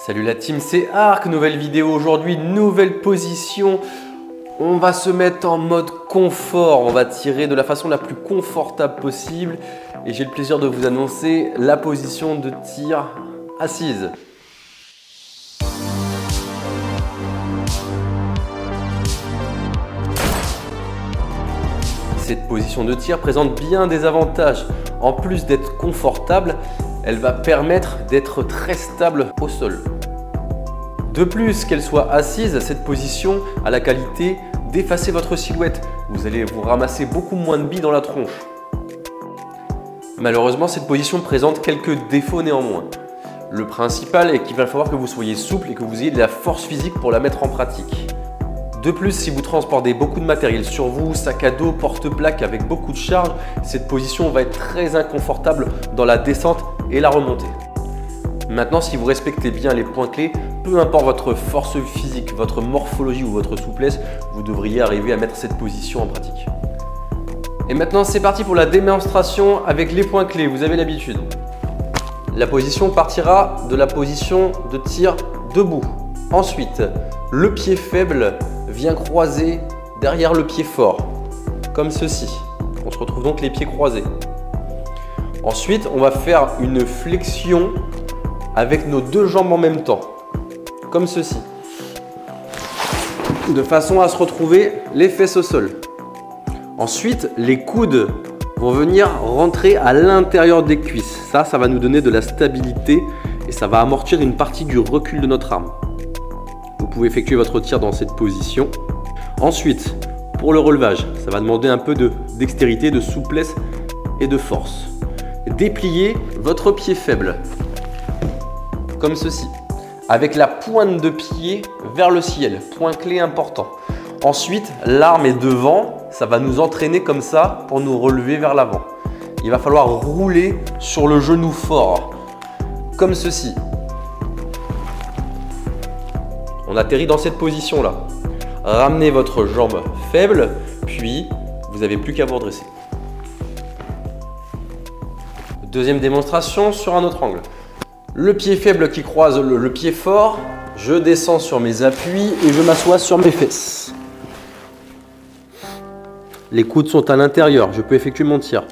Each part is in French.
Salut la team, c'est Arc, nouvelle vidéo aujourd'hui, nouvelle position. On va se mettre en mode confort, on va tirer de la façon la plus confortable possible. Et j'ai le plaisir de vous annoncer la position de tir assise. Cette position de tir présente bien des avantages. En plus d'être confortable, elle va permettre d'être très stable au sol. De plus, qu'elle soit assise, cette position a la qualité d'effacer votre silhouette. Vous allez vous ramasser beaucoup moins de billes dans la tronche. Malheureusement, cette position présente quelques défauts néanmoins. Le principal est qu'il va falloir que vous soyez souple et que vous ayez de la force physique pour la mettre en pratique. De plus, si vous transportez beaucoup de matériel sur vous, sac à dos, porte-plaque avec beaucoup de charge, cette position va être très inconfortable dans la descente et la remontée. Maintenant, si vous respectez bien les points clés, peu importe votre force physique, votre morphologie ou votre souplesse, vous devriez arriver à mettre cette position en pratique. Et maintenant, c'est parti pour la démonstration avec les points clés, vous avez l'habitude. La position partira de la position de tir debout. Ensuite, le pied faible vient croiser derrière le pied fort, comme ceci. On se retrouve donc les pieds croisés. Ensuite, on va faire une flexion avec nos deux jambes en même temps, comme ceci, de façon à se retrouver les fesses au sol. Ensuite, les coudes vont venir rentrer à l'intérieur des cuisses. Ça va nous donner de la stabilité et ça va amortir une partie du recul de notre arme. Vous pouvez effectuer votre tir dans cette position. Ensuite, pour le relevage, ça va demander un peu de dextérité, de souplesse et de force. Dépliez votre pied faible, comme ceci, avec la pointe de pied vers le ciel, point clé important. Ensuite, l'arme est devant, ça va nous entraîner comme ça pour nous relever vers l'avant. Il va falloir rouler sur le genou fort, comme ceci. On atterrit dans cette position-là. Ramenez votre jambe faible, puis vous n'avez plus qu'à vous redresser. Deuxième démonstration sur un autre angle. Le pied faible qui croise le pied fort, je descends sur mes appuis et je m'assois sur mes fesses. Les coudes sont à l'intérieur, je peux effectuer mon tir.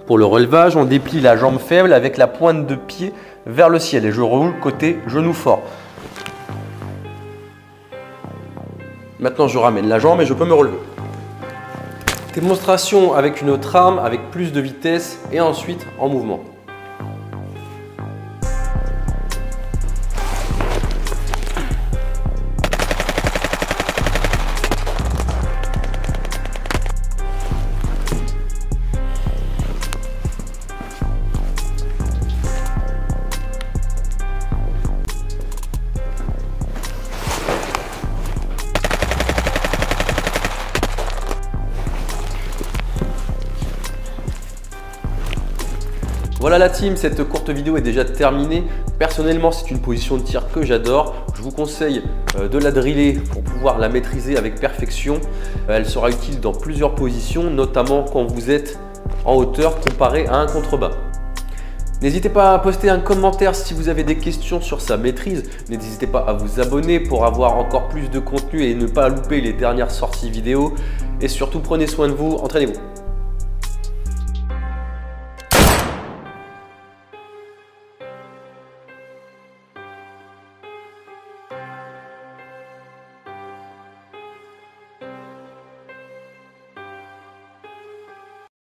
Pour le relevage, on déplie la jambe faible avec la pointe de pied vers le ciel et je roule côté genou fort. Maintenant, je ramène la jambe et je peux me relever. Démonstration avec une autre arme, avec plus de vitesse et ensuite en mouvement. Voilà la team, cette courte vidéo est déjà terminée. Personnellement, c'est une position de tir que j'adore. Je vous conseille de la driller pour pouvoir la maîtriser avec perfection. Elle sera utile dans plusieurs positions, notamment quand vous êtes en hauteur comparé à un contrebas. N'hésitez pas à poster un commentaire si vous avez des questions sur sa maîtrise. N'hésitez pas à vous abonner pour avoir encore plus de contenu et ne pas louper les dernières sorties vidéo. Et surtout, prenez soin de vous, entraînez-vous.